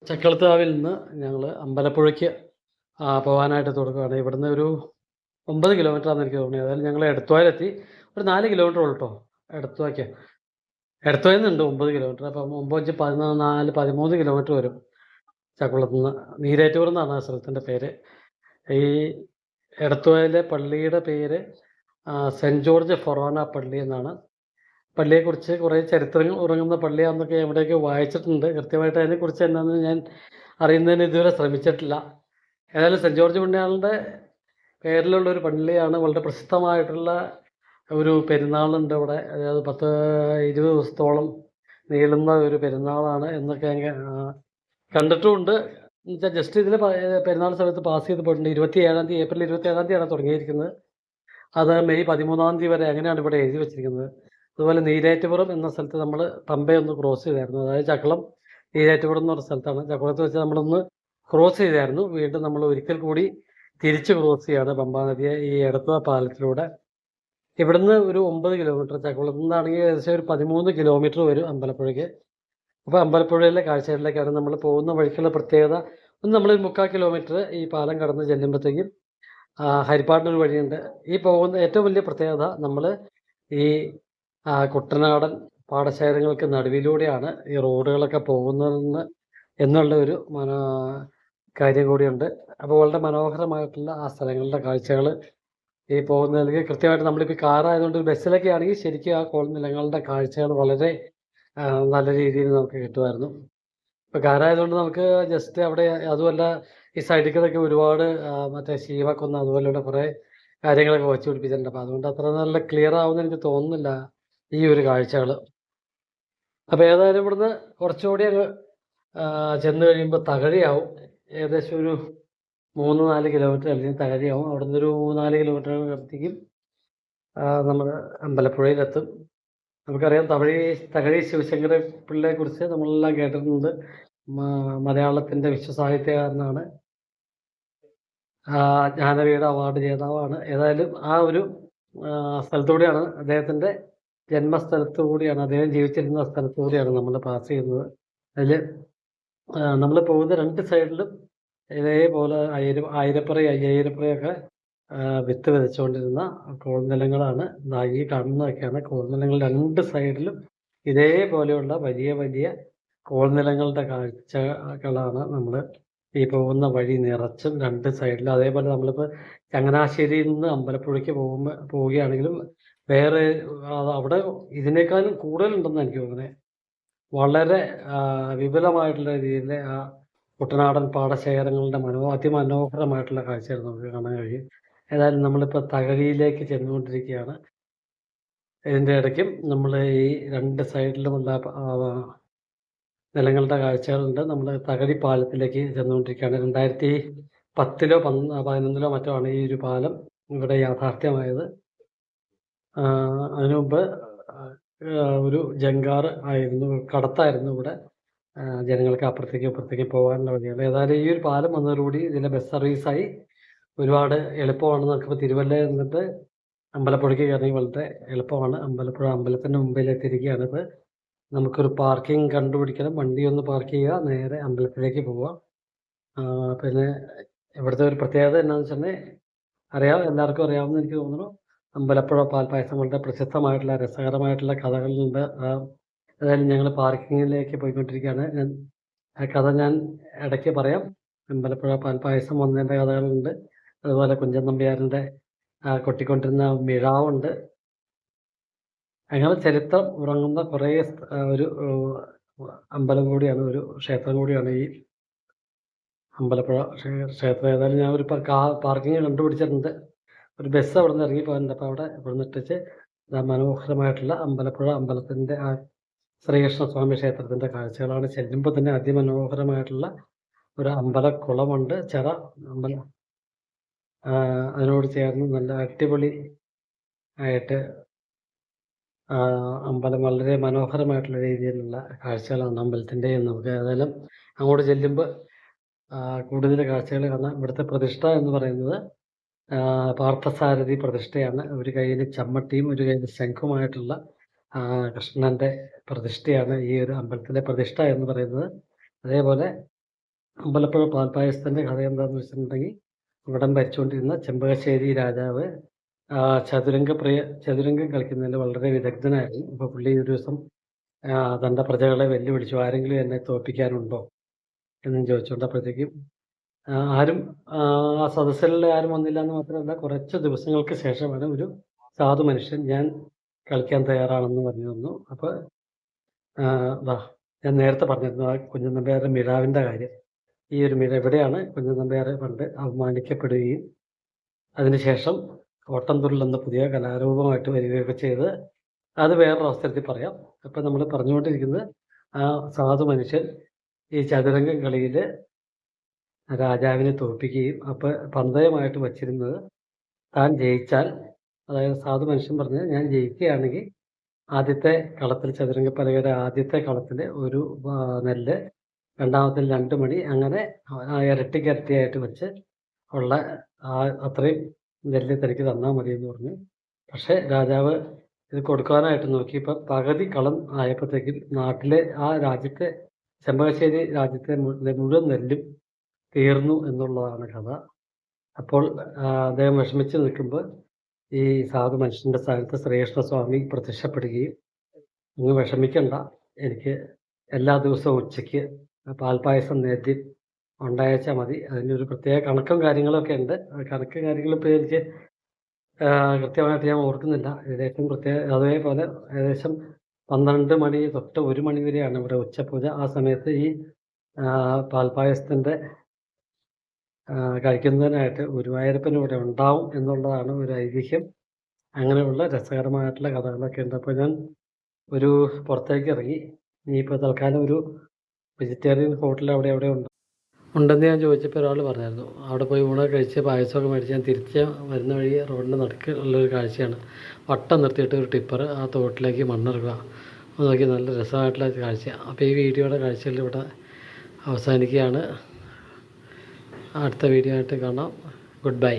ചക്കളത്താവിൽ നിന്ന് ഞങ്ങൾ അമ്പലപ്പുഴയ്ക്ക് പോകാനായിട്ട് തുടങ്ങുകയാണ്. ഇവിടുന്ന് ഒരു 9 കിലോമീറ്ററാണെന്ന് എനിക്ക് തോന്നുന്നത്. ഏതായാലും ഞങ്ങൾ എടത്വായിലെത്തി. ഒരു 4 കിലോമീറ്റർ ഉള്ളൂ കേട്ടോ എടത്വായ്ക്ക്. എടത്വായിൽ നിന്നുണ്ട് 9 കിലോമീറ്റർ. അപ്പം 9, 14, 13 കിലോമീറ്റർ വരും ചക്കുളത്ത് നിന്ന്. നീരേറ്റൂർ എന്നാണ് ആ സ്ഥലത്തിൻ്റെ പേര്. ഈ എടത്വായിലെ പള്ളിയുടെ പേര് സെൻറ്റ് ജോർജ് ഫൊറോന പള്ളി എന്നാണ്. പള്ളിയെക്കുറിച്ച് കുറേ ചരിത്രങ്ങൾ ഉറങ്ങുന്ന പള്ളിയാണെന്നൊക്കെ എവിടെയൊക്കെ വായിച്ചിട്ടുണ്ട്. കൃത്യമായിട്ട് അതിനെക്കുറിച്ച് എന്നാന്ന് ഞാൻ അറിയുന്നതിന് ഇതുവരെ ശ്രമിച്ചിട്ടില്ല. ഏതായാലും സെൻറ്റ് ജോർജ് പുണ്യാളൻ്റെ പേരിലുള്ള ഒരു പള്ളിയാണ്. വളരെ പ്രസിദ്ധമായിട്ടുള്ള ഒരു പെരുന്നാളുണ്ട് ഇവിടെ. അതായത് 10, 20 ദിവസത്തോളം നീളുന്ന ഒരു പെരുന്നാളാണ് എന്നൊക്കെ ഞാൻ കണ്ടിട്ടുമുണ്ട്. എന്നുവെച്ചാൽ ജസ്റ്റ് ഇതിൽ പെരുന്നാൾ സമയത്ത് പാസ് ചെയ്ത് പോയിട്ടുണ്ട്. 27-ാം തീയതി, ഏപ്രിൽ 27-ാം തീയതിയാണ് തുടങ്ങിയിരിക്കുന്നത്. അത് മെയ് 13-ാം തീയതി വരെ അങ്ങനെയാണ് ഇവിടെ എഴുതി വെച്ചിരിക്കുന്നത്. അതുപോലെ നീരേറ്റുപുറം എന്ന സ്ഥലത്ത് നമ്മൾ പമ്പയൊന്ന് ക്രോസ് ചെയ്തായിരുന്നു. അതായത് ചക്കുളം നീരേറ്റുപുറം എന്ന് പറഞ്ഞ സ്ഥലത്താണ്. ചക്കുളത്ത് വെച്ച് നമ്മളൊന്ന് ക്രോസ് ചെയ്തായിരുന്നു. വീണ്ടും നമ്മൾ ഒരിക്കൽ കൂടി തിരിച്ച് ക്രോസ് ചെയ്യാണ് പമ്പാ നദിയെ ഈ എടത്വ പാലത്തിലൂടെ. ഇവിടുന്ന് ഒരു 9 കിലോമീറ്റർ, ചക്കുളത്ത് നിന്നാണെങ്കിൽ ഏകദേശം ഒരു 13 കിലോമീറ്റർ വരും അമ്പലപ്പുഴയ്ക്ക്. അപ്പോൾ അമ്പലപ്പുഴയിലെ കാഴ്ചകളിലേക്കാണ് നമ്മൾ പോകുന്ന വഴിക്കുള്ള പ്രത്യേകത. ഒന്ന് നമ്മൾ 3/4 കിലോമീറ്റർ ഈ പാലം കടന്ന് ചെല്ലുമ്പോഴത്തേക്കും ഹരിപ്പാടിനൊരു വഴിയുണ്ട്. ഈ പോകുന്ന ഏറ്റവും വലിയ പ്രത്യേകത നമ്മൾ ഈ കുട്ടനാടൻ പാടശേഖരങ്ങൾക്ക് നടുവിലൂടെയാണ് ഈ റോഡുകളൊക്കെ പോകുന്നതെന്ന് എന്നുള്ള ഒരു കാര്യം കൂടിയുണ്ട്. അപ്പോൾ വളരെ മനോഹരമായിട്ടുള്ള ആ സ്ഥലങ്ങളുടെ കാഴ്ചകൾ ഈ പോകുന്നതിലേക്ക് കൃത്യമായിട്ട് നമ്മളിപ്പോൾ കാറായതുകൊണ്ട് ബസ്സിലൊക്കെ ആണെങ്കിൽ ശരിക്കും ആ നിലങ്ങളുടെ കാഴ്ചകൾ വളരെ നല്ല രീതിയിൽ നമുക്ക് കിട്ടുമായിരുന്നു. ഇപ്പോൾ കാറായതുകൊണ്ട് നമുക്ക് ജസ്റ്റ് അവിടെ, അതുമല്ല ഈ സൈഡിൽ കൂടെയൊക്കെ ഒരുപാട് മറ്റേ ശീവക്കൊന്ന അതുപോലെയുള്ള കുറേ കാര്യങ്ങളൊക്കെ വച്ച് പിടിപ്പിച്ചിട്ടുണ്ട്. അപ്പോൾ അതുകൊണ്ട് അത്ര നല്ല ക്ലിയർ ആവുമെന്ന് എനിക്ക് തോന്നുന്നില്ല ഈ ഒരു കാഴ്ചകൾ. അപ്പോൾ ഏതായാലും ഇവിടുന്ന് കുറച്ചുകൂടി അങ്ങ് ചെന്ന് കഴിയുമ്പോൾ തകഴിയാവും. ഏകദേശം ഒരു 3-4 കിലോമീറ്റർ അല്ലെങ്കിൽ തകഴിയാവും. അവിടെ നിന്നൊരു 3-4 കിലോമീറ്റർ അടുത്തേക്കും നമ്മൾ അമ്പലപ്പുഴയിലെത്തും. നമുക്കറിയാം തകഴി ശിവശങ്കര പിള്ളയെക്കുറിച്ച് നമ്മളെല്ലാം കേട്ടിട്ടുണ്ട്. മലയാളത്തിൻ്റെ വിശ്വസാഹിത്യകാരനാണ്. ജ്ഞാനപീഠ അവാർഡ് ജേതാവാണ്. ഏതായാലും ആ ഒരു സ്ഥലത്തുകൂടിയാണ്, അദ്ദേഹത്തിൻ്റെ ജന്മസ്ഥലത്തു കൂടിയാണ്, അദ്ദേഹം ജീവിച്ചിരുന്ന സ്ഥലത്തു കൂടിയാണ് നമ്മൾ പാസ് ചെയ്യുന്നത്. അതിൽ നമ്മൾ പോകുന്ന 2 സൈഡിലും ഇതേപോലെ ആയിരപ്പറ, അയ്യായിരപ്പറയൊക്കെ വിത്ത് വിതച്ചുകൊണ്ടിരുന്ന കോൾനിലങ്ങളാണ്. ഈ കാണുന്നതൊക്കെയാണ് കോൾനിലങ്ങൾ. 2 സൈഡിലും ഇതേപോലെയുള്ള വലിയ വലിയ കോൾനിലങ്ങളുടെ കാഴ്ചകളാണ് നമ്മൾ ഈ പോകുന്ന വഴി നിറച്ചും 2 സൈഡിലും. അതേപോലെ നമ്മളിപ്പോൾ ചങ്ങനാശ്ശേരിയിൽ നിന്ന് അമ്പലപ്പുഴയ്ക്ക് പോവുകയാണെങ്കിലും വേറെ അവിടെ ഇതിനേക്കാളും കൂടുതലുണ്ടെന്ന് എനിക്ക് തോന്നുന്നത്. വളരെ വിപുലമായിട്ടുള്ള രീതിയിൽ ആ കുട്ടനാടൻ പാടശേഖരങ്ങളുടെ അതിമനോഹരമായിട്ടുള്ള കാഴ്ചകൾ നമുക്ക് കാണാൻ കഴിയും. ഏതായാലും നമ്മളിപ്പോൾ തകഴിയിലേക്ക് ചെന്നുകൊണ്ടിരിക്കുകയാണ്. ഇതിൻ്റെ ഇടയ്ക്കും നമ്മൾ ഈ 2 സൈഡിലുമുള്ള നിലങ്ങളുടെ കാഴ്ചകളുണ്ട്. നമ്മൾ തകഴി പാലത്തിലേക്ക് ചെന്നുകൊണ്ടിരിക്കുകയാണ്. 2010-ലോ 11-ലോ മറ്റോ ആണ് ഈ ഒരു പാലം ഇവിടെ യാഥാർത്ഥ്യമായത്. അതിനു മുമ്പ് ഒരു ജങ്കാർ ആയിരുന്നു, കടത്തായിരുന്നു ഇവിടെ ജനങ്ങൾക്ക് അപ്പുറത്തേക്ക് ഇപ്പുറത്തേക്ക് പോകാനുള്ള വഴികൾ. ഏതായാലും ഈ ഒരു പാലം വന്നതോടുകൂടി ഇതിലെ ബസ് സർവീസായി ഒരുപാട് എളുപ്പമാണ്. നമുക്കിപ്പോൾ തിരുവല്ലയിൽ നിന്നിട്ട് അമ്പലപ്പുഴയ്ക്ക് കയറി വളരെ എളുപ്പമാണ്. അമ്പലപ്പുഴ അമ്പലത്തിൻ്റെ മുമ്പിലെത്തിയിരിക്കുകയാണ്. ഇപ്പോൾ നമുക്കൊരു പാർക്കിംഗ് കണ്ടുപിടിക്കണം. വണ്ടി ഒന്ന് പാർക്ക് ചെയ്യുക, നേരെ അമ്പലത്തിലേക്ക് പോവുക. പിന്നെ ഇവിടുത്തെ ഒരു പ്രത്യേകത എന്താണെന്ന് വെച്ചിട്ടുണ്ടെങ്കിൽ എല്ലാവർക്കും അറിയാവുന്ന എനിക്ക് തോന്നുന്നു, അമ്പലപ്പുഴ പാൽപ്പായസം വളരെ പ്രസിദ്ധമായിട്ടുള്ള രസകരമായിട്ടുള്ള കഥകളുണ്ട്. ഏതായാലും ഞങ്ങൾ പാർക്കിങ്ങിലേക്ക് പോയിക്കൊണ്ടിരിക്കുകയാണ്. ആ കഥ ഞാൻ ഇടയ്ക്ക് പറയാം. അമ്പലപ്പുഴ പാൽപ്പായസം വന്നതിൻ്റെ കഥകളുണ്ട്. അതുപോലെ കുഞ്ചൻ നമ്പ്യാരിൻ്റെ കൊട്ടിക്കൊണ്ടിരുന്ന മിഴാവുണ്ട്. അങ്ങനെ ചരിത്രം ഉറങ്ങുന്ന കുറേ ഒരു അമ്പലം കൂടിയാണ്, ഒരു ക്ഷേത്രം കൂടിയാണ് ഈ അമ്പലപ്പുഴ ക്ഷേത്രം. ഏതായാലും ഞാൻ ഒരു പാർക്കിങ് കണ്ടുപിടിച്ചിട്ടുണ്ട്. ഒരു ബസ് അവിടെ നിന്ന് ഇറങ്ങിപ്പോയിട്ടുണ്ട്. അപ്പോൾ അവിടെ ഇവിടെ ഇട്ടിച്ച് മനോഹരമായിട്ടുള്ള അമ്പലപ്പുഴ അമ്പലത്തിൻ്റെ ആ ശ്രീകൃഷ്ണസ്വാമി ക്ഷേത്രത്തിൻ്റെ കാഴ്ചകളാണ്. ചെല്ലുമ്പോൾ തന്നെ അതിമനോഹരമായിട്ടുള്ള ഒരു അമ്പലക്കുളമുണ്ട്, ചിറ അമ്പലം. അതിനോട് ചേർന്ന് നല്ല അടിപൊളി ആയിട്ട് അമ്പലം വളരെ മനോഹരമായിട്ടുള്ള രീതിയിലുള്ള കാഴ്ചകളാണ് അമ്പലത്തിൻ്റെ. നമുക്ക് ഏതായാലും അങ്ങോട്ട് ചെല്ലുമ്പോൾ കൂടുതൽ കാഴ്ചകൾ കാണാം. ഇവിടുത്തെ പ്രതിഷ്ഠ എന്ന് പറയുന്നത് പാർത്ഥസാരഥി പ്രതിഷ്ഠയാണ്. ഒരു കയ്യിൽ ചമ്മട്ടിയും ഒരു കയ്യിൽ ശംഖുമായിട്ടുള്ള കൃഷ്ണൻ്റെ പ്രതിഷ്ഠയാണ് ഈ ഒരു അമ്പലത്തിലെ പ്രതിഷ്ഠ എന്ന് പറയുന്നത്. അതേപോലെ അമ്പലപ്പുഴ പാൽപ്പായസത്തിൻ്റെ കഥ എന്താണെന്ന് വെച്ചിട്ടുണ്ടെങ്കിൽ ഇവിടം ഭരിച്ചുകൊണ്ടിരുന്ന ചെമ്പകശ്ശേരി രാജാവ് ചതുരംഗം കളിക്കുന്നതിൽ വളരെ വിദഗ്ധനായിരുന്നു. അപ്പോൾ പുള്ളി ഒരു ദിവസം തൻ്റെ പ്രജകളെ വെല്ലുവിളിച്ചു, ആരെങ്കിലും എന്നെ തോൽപ്പിക്കാനുണ്ടോ എന്നും ചോദിച്ചുകൊണ്ടപ്പോഴത്തേക്കും ആരും ആ സദസ്സിലെ ആരും വന്നില്ല എന്ന് മാത്രമല്ല, കുറച്ച് ദിവസങ്ങൾക്ക് ശേഷമാണ് ഒരു സാധു മനുഷ്യൻ ഞാൻ കളിക്കാൻ തയ്യാറാണെന്ന് പറഞ്ഞു തന്നു. അപ്പോൾ ഞാൻ നേരത്തെ പറഞ്ഞിരുന്നു ആ കുഞ്ഞൻ നമ്പ്യാരുടെ മിഴാവിൻ്റെ കാര്യം. ഈ ഒരു മിഴ എവിടെയാണ് കുഞ്ഞൻ നമ്പ്യാരെ പണ്ട് അവമാനിക്കപ്പെടുകയും അതിനുശേഷം ഓട്ടംതുള്ളൽ എന്ന പുതിയ കലാരൂപമായിട്ട് വരികയൊക്കെ ചെയ്ത്, അത് വേറൊരു അവസരത്തിൽ പറയാം. അപ്പം നമ്മൾ പറഞ്ഞുകൊണ്ടിരിക്കുന്നത് ആ സാധു മനുഷ്യൻ ഈ ചതുരംഗം കളിയിൽ രാജാവിനെ തോൽപ്പിക്കുകയും അപ്പോൾ പന്തയമായിട്ട് വച്ചിരുന്നത് താൻ ജയിച്ചാൽ, അതായത് സാധു മനുഷ്യൻ പറഞ്ഞത് ഞാൻ ജയിക്കുകയാണെങ്കിൽ ആദ്യത്തെ കളത്തിൽ ചതുരംഗപ്പലകയുടെ ആദ്യത്തെ കളത്തിൽ ഒരു നെല്ല്, രണ്ടാമത്തിൽ 2 മണി, അങ്ങനെ ഇരട്ടിക്കിരട്ടിയായിട്ട് വെച്ച് ഉള്ള അത്രയും നെല്ല് തനിക്ക് തന്നാൽ മതി എന്ന് പറഞ്ഞു. പക്ഷേ രാജാവ് ഇത് കൊടുക്കാനായിട്ട് നോക്കിയപ്പോൾ പകുതി കളം ആയപ്പോഴത്തേക്കും നാട്ടിലെ ആ രാജ്യത്തെ ചെമ്പകശ്ശേരി രാജ്യത്തെ മുഴുവൻ നെല്ലും തീർന്നു എന്നുള്ളതാണ് കഥ. അപ്പോൾ അദ്ദേഹം വിഷമിച്ച് നിൽക്കുമ്പോൾ ഈ സാധു മനുഷ്യൻ്റെ സ്ഥാനത്ത് ശ്രീകൃഷ്ണസ്വാമി പ്രത്യക്ഷപ്പെടുകയും, അങ്ങ് വിഷമിക്കണ്ട, എനിക്ക് എല്ലാ ദിവസവും ഉച്ചയ്ക്ക് പാൽപ്പായസം നേദ്യം ഉണ്ടായച്ചാൽ മതി, അതിനൊരു പ്രത്യേക കണക്കും കാര്യങ്ങളൊക്കെ ഉണ്ട്. കണക്ക് കാര്യങ്ങളിപ്പോൾ എനിക്ക് കൃത്യമായിട്ട് ഞാൻ ഓർക്കുന്നില്ല. ഏകദേശം അതേപോലെ ഏകദേശം 12 മണി തൊട്ട് 1 മണി വരെയാണ് ഇവിടെ ഉച്ചപൂജ. ആ സമയത്ത് ഈ പാൽപ്പായസത്തിൻ്റെ കഴിക്കുന്നതിനായിട്ട് ഗുരുവായൂരപ്പൻ ഇവിടെ ഉണ്ടാവും എന്നുള്ളതാണ് ഒരു ഐതിഹ്യം. അങ്ങനെയുള്ള രസകരമായിട്ടുള്ള കഥകളൊക്കെ ഉണ്ട്. അപ്പോൾ ഞാൻ ഒരു പുറത്തേക്ക് ഇറങ്ങി. ഇനിയിപ്പോൾ തൽക്കാലം ഒരു വെജിറ്റേറിയൻ ഹോട്ടൽ അവിടെ ഉണ്ടെന്ന് ഞാൻ ചോദിച്ചപ്പോൾ ഒരാൾ പറഞ്ഞായിരുന്നു. അവിടെ പോയി ഊണൊക്കെ കഴിച്ച് പായസമൊക്കെ മേടിച്ച് ഞാൻ തിരിച്ച് വരുന്ന വഴി റോഡിൻ്റെ നടുക്ക് ഉള്ളൊരു കാഴ്ചയാണ്. വട്ടം നിർത്തിയിട്ട് ഒരു ടിപ്പർ ആ തോട്ടിലേക്ക് മണ്ണിറക്കുക. അത് നോക്കി നല്ല രസമായിട്ടുള്ള കാഴ്ച. അപ്പോൾ ഈ വീഡിയോയുടെ കാഴ്ചകൾ ഇവിടെ അവസാനിക്കുകയാണ്. അടുത്ത വീഡിയോ ആയിട്ട് കാണാം. Good bye.